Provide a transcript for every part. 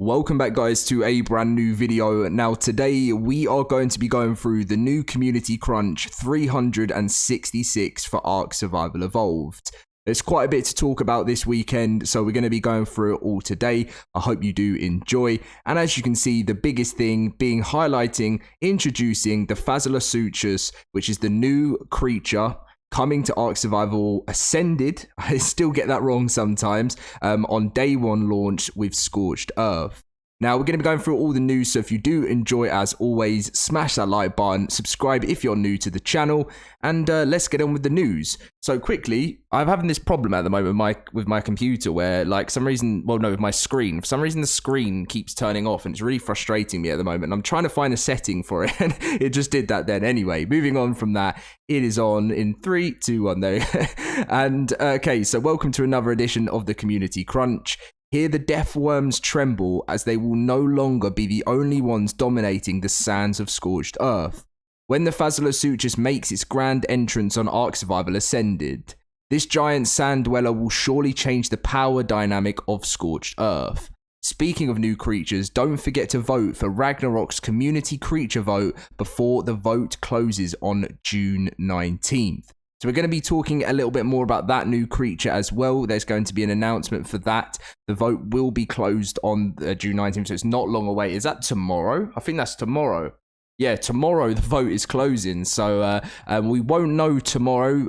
Welcome back guys to a brand new video. Now today we are going to be going through the new community crunch 366 for ARK Survival Evolved. There's quite a bit to talk about this weekend, so we're going to be going through it all today. I hope you do enjoy. And as you can see, the biggest thing being introducing the Phasalosuchus, which is the new creature coming to ARK Survival Ascended. I still get that wrong sometimes. On day one launch with Scorched Earth. Now, we're going to be going through all the news, so if you do enjoy, as always, smash that like button, subscribe if you're new to the channel, and let's get on with the news. So quickly, I'm having this problem at the moment with my computer where, like, with my screen. For some reason, the screen keeps turning off, and it's really frustrating me at the moment. I'm trying to find a setting for it, and it just did that then. Anyway, moving on from that, it is on in 3, 2, 1, there. And, okay, so welcome to another edition of the Community Crunch. Here the death worms tremble as they will no longer be the only ones dominating the sands of Scorched Earth. When the Phasalosuchus makes its grand entrance on ARK Survival Ascended, this giant sand dweller will surely change the power dynamic of Scorched Earth. Speaking of new creatures, don't forget to vote for Ragnarok's community creature vote before the vote closes on June 19th. So we're going to be talking a little bit more about that new creature as well. There's going to be an announcement for that. The vote will be closed on June 19th, so it's not long away. Is that tomorrow? I think that's tomorrow. Yeah, tomorrow the vote is closing, so we won't know tomorrow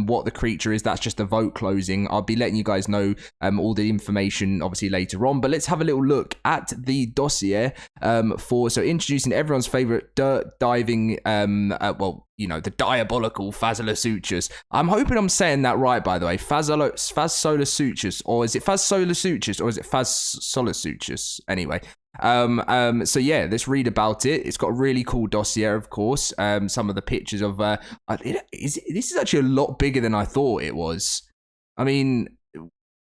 what the creature is. That's just the vote closing. I'll be letting you guys know all the information obviously later on, but let's have a little look at the dossier so introducing everyone's favorite dirt diving, the diabolical Phasalosuchus. I'm hoping I'm saying that right, by the way. Phasalosuchus, or is it Phasalosuchus, or is it Phasalosuchus? Anyway. So yeah, let's read about it. It's got a really cool dossier, of course. Some of the pictures of this is actually a lot bigger than I thought it was. I mean,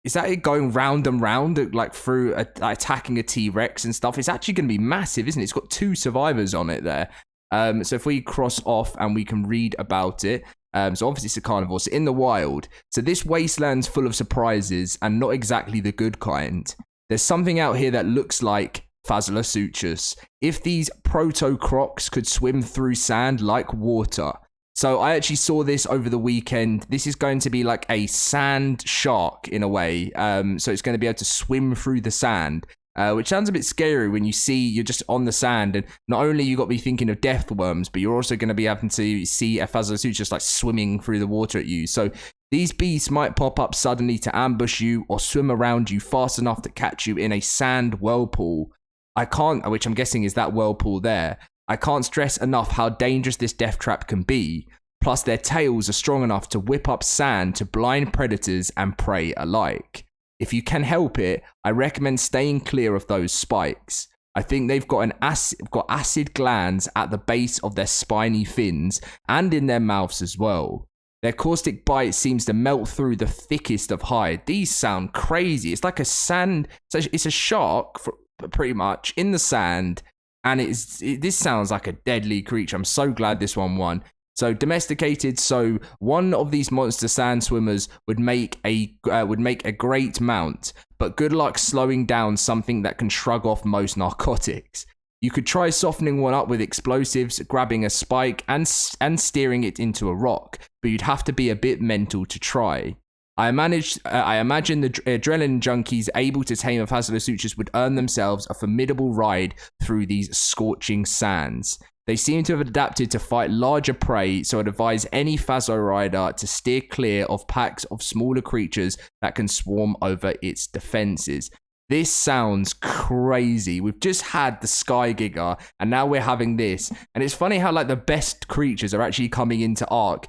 is that it going round and round, like through attacking a T-Rex and stuff? It's actually going to be massive, isn't it? It's got 2 survivors on it there. So if we cross off and we can read about it. So obviously it's a carnivore, so in the wild. So this wasteland's full of surprises and not exactly the good kind. There's something out here that looks like Phasalosuchus. If these proto-crocs could swim through sand like water. So I actually saw this over the weekend. This is going to be like a sand shark in a way. So it's going to be able to swim through the sand. Which sounds a bit scary when you're just on the sand, and not only you got to be thinking of death worms, but you're also going to be having to see a Phasalosuchus like swimming through the water at you. So these beasts might pop up suddenly to ambush you or swim around you fast enough to catch you in a sand whirlpool. Which I'm guessing is that whirlpool there. I can't stress enough how dangerous this death trap can be. Plus their tails are strong enough to whip up sand to blind predators and prey alike. If you can help it, I recommend staying clear of those spikes. I think they've got acid glands at the base of their spiny fins and in their mouths as well. Their caustic bite seems to melt through the thickest of hide. These sound crazy. It's like it's a shark, pretty much, in the sand, and this sounds like a deadly creature. I'm so glad this one won. So domesticated, so one of these monster sand swimmers would make a great mount, but good luck slowing down something that can shrug off most narcotics. You could try softening one up with explosives, grabbing a spike and steering it into a rock, but you'd have to be a bit mental to try. I imagine the adrenaline junkies able to tame a Phasalosuchus would earn themselves a formidable ride through these scorching sands. They seem to have adapted to fight larger prey, so I'd advise any Phaso rider to steer clear of packs of smaller creatures that can swarm over its defenses. This sounds crazy. We've just had the Sky Giga, and now we're having this. And it's funny how like the best creatures are actually coming into ARK,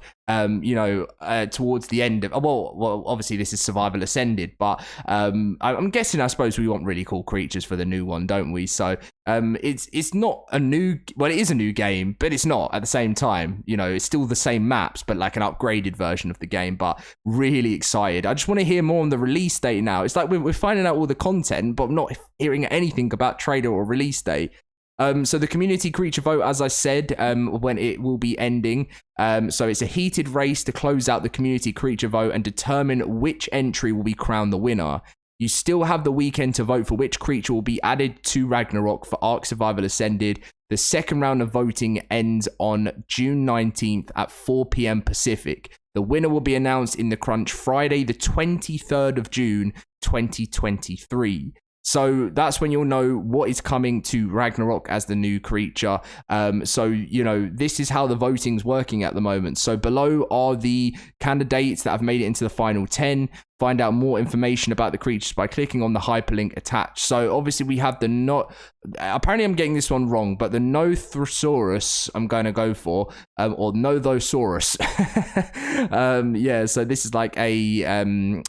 towards the end of. Well, obviously this is Survival Ascended, but I'm guessing, I suppose we want really cool creatures for the new one, don't we? So it's not a new. Well, it is a new game, but it's not at the same time. It's still the same maps, but like an upgraded version of the game. But really excited. I just want to hear more on the release date now. It's like we're finding out all the content, but I'm not hearing anything about trailer or release date. So the community creature vote, as I said, when it will be ending. So it's a heated race to close out the community creature vote and determine which entry will be crowned the winner. You still have the weekend to vote for which creature will be added to Ragnarok for ARK Survival Ascended. The second round of voting ends on June 19th at 4 p.m. Pacific. The winner will be announced in the crunch Friday, the 23rd of June, 2023. So that's when you'll know what is coming to Ragnarok as the new creature. So, you know, this is how the voting's working at the moment. So below are the candidates that have made it into the final 10. Find out more information about the creatures by clicking on the hyperlink attached. So obviously we have the apparently I'm getting this one wrong, but the Nothrosaurus I'm going to go for, or Nothosaurus. Yeah, so this is like a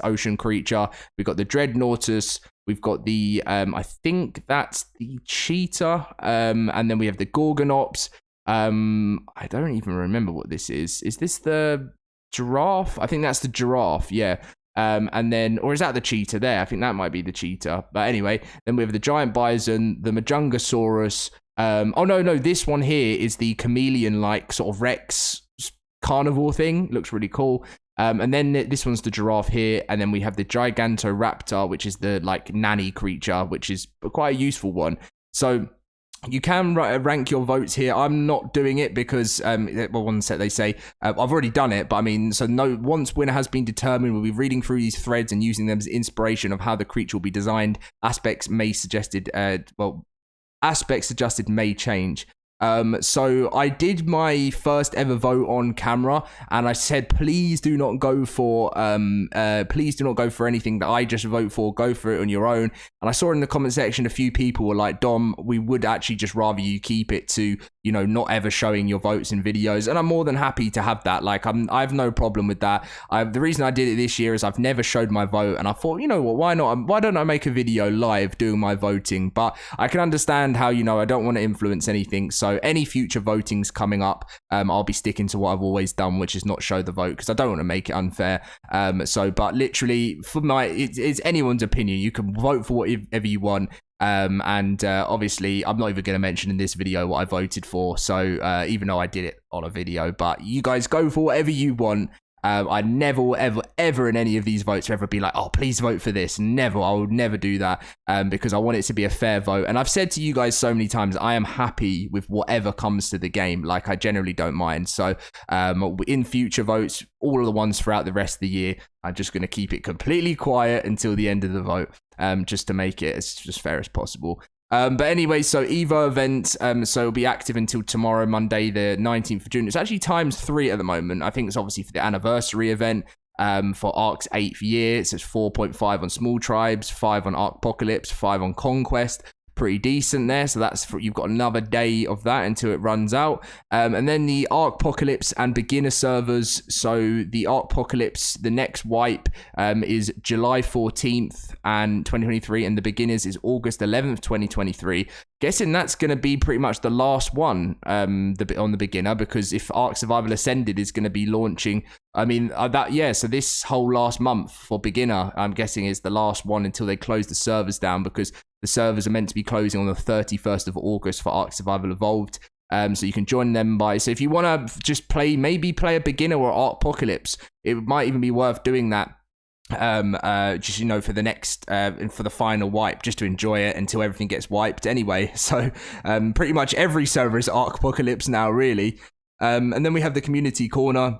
ocean creature. We've got the Dreadnoughtus. We've got the, I think that's the cheetah. And then we have the Gorgonops. I don't even remember what this is. Is this the giraffe? I think that's the giraffe, yeah. And then, or is that the cheetah there? I think that might be the cheetah. But anyway, then we have the giant bison, the Majungasaurus. Oh, no, this one here is the chameleon-like sort of Rex carnivore thing. Looks really cool. And then this one's the giraffe here, and then we have the Gigantoraptor, which is the like nanny creature, which is quite a useful one. So you can rank your votes here. I'm not doing it because, well, one set they say, I've already done it, but I mean, so once winner has been determined, we'll be reading through these threads and using them as inspiration of how the creature will be designed. Aspects suggested may change. So I did my first ever vote on camera, and I said, please do not go for anything that I just vote for. Go for it on your own. And I saw in the comment section a few people were like, Dom, we would actually just rather you keep it to, you know, not ever showing your votes in videos. And I'm more than happy to have that. Like, I have no problem with that. The reason I did it this year is I've never showed my vote, and I thought, you know what, why not? Why don't I make a video live doing my voting? But I can understand how, you know, I don't want to influence anything. So any future votings coming up, I'll be sticking to what I've always done, which is not show the vote, because I don't want to make it unfair. But literally, it's anyone's opinion. You can vote for whatever you want. Obviously, I'm not even going to mention in this video what I voted for. So even though I did it on a video, but you guys go for whatever you want. I never will ever in any of these votes ever be like, oh, please vote for this. Never. I would never do that because I want it to be a fair vote. And I've said to you guys so many times, I am happy with whatever comes to the game. Like, I generally don't mind. So in future votes, all of the ones throughout the rest of the year, I'm just going to keep it completely quiet until the end of the vote, just to make it as just fair as possible. But anyway, so Evo event, so it'll be active until tomorrow, Monday, the 19th of June. It's actually ×3 at the moment. I think it's obviously for the anniversary event for ARK's 8th year. It says 4.5 on Small Tribes, 5 on Arkpocalypse, 5 on Conquest. Pretty decent there. So you've got another day of that until it runs out. And then the Arkpocalypse and beginner servers. So the Arkpocalypse, the next wipe is July 14th and 2023, and the beginners is August 11th, 2023. Guessing that's going to be pretty much the last one on the beginner, because if ARK Survival Ascended is going to be launching, I mean, so this whole last month for beginner, I'm guessing, is the last one until they close the servers down, because the servers are meant to be closing on the 31st of August for ARK Survival Evolved. So you can join them so if you want to just play a beginner or Arkpocalypse, it might even be worth doing that. Just, you know, for the next for the final wipe, just to enjoy it until everything gets wiped anyway. So pretty much every server is Arkpocalypse now, really. And then we have the community corner.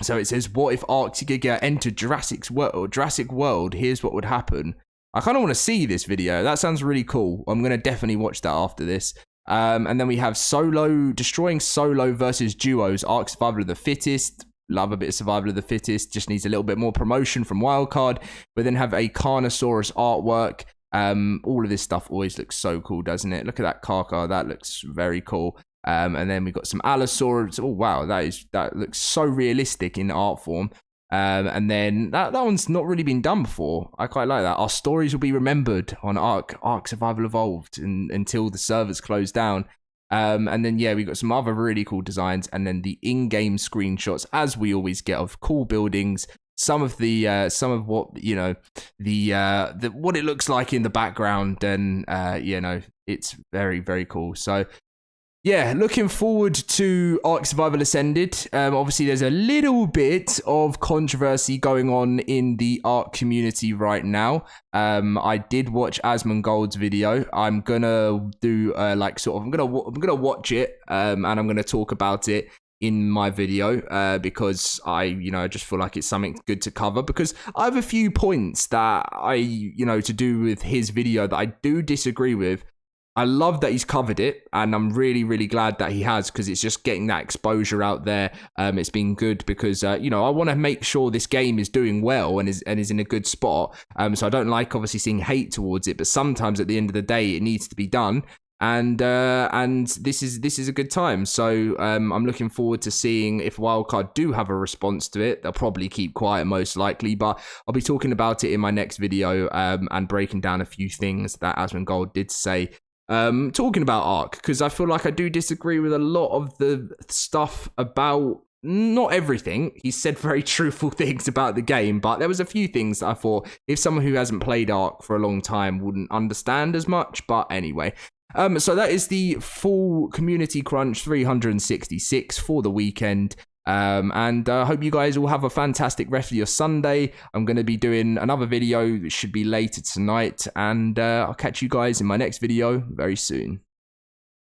So it says, what if Ark Giga entered Jurassic World? Here's what would happen. I kind of want to see this video. That sounds really cool. I'm going to definitely watch that after this. And then we have destroying solo versus duos, ARK Survival of the Fittest. Love a bit of Survival of the Fittest. Just needs a little bit more promotion from Wildcard. We then have a Carnosaurus artwork. All of this stuff always looks so cool, doesn't it? Look at that Karka. That looks very cool. And then we've got some Allosaurus. Oh, wow. That looks so realistic in art form. And then that one's not really been done before. I quite like that. Our stories will be remembered on ARK Survival Evolved until the servers close down. And then, yeah, we got some other really cool designs, and then the in-game screenshots, as we always get, of cool buildings. Some of what, you know, the what it looks like in the background, and you know, it's very, very cool. So Yeah, looking forward to ARK Survival Ascended. Obviously, there's a little bit of controversy going on in the ARK community right now. I did watch Asmongold's video. I'm gonna do I'm gonna watch it, and I'm gonna talk about it in my video, because I just feel like it's something good to cover, because I have a few points that to do with his video that I do disagree with. I love that he's covered it, and I'm really, really glad that he has, because it's just getting that exposure out there. It's been good because, I want to make sure this game is doing well and is in a good spot. So I don't like, obviously, seeing hate towards it, but sometimes at the end of the day, it needs to be done. And this is a good time. So I'm looking forward to seeing if Wildcard do have a response to it. They'll probably keep quiet most likely, but I'll be talking about it in my next video, and breaking down a few things that Asmongold did say. Talking about ARK, because I feel like I do disagree with a lot of the stuff about, not everything. He said very truthful things about the game, but there was a few things that I thought if someone who hasn't played ARK for a long time wouldn't understand as much. But anyway, so that is the full Community Crunch 366 for the weekend. And I hope you guys all have a fantastic rest of your Sunday. I'm going to be doing another video that should be later tonight, and I'll catch you guys in my next video very soon.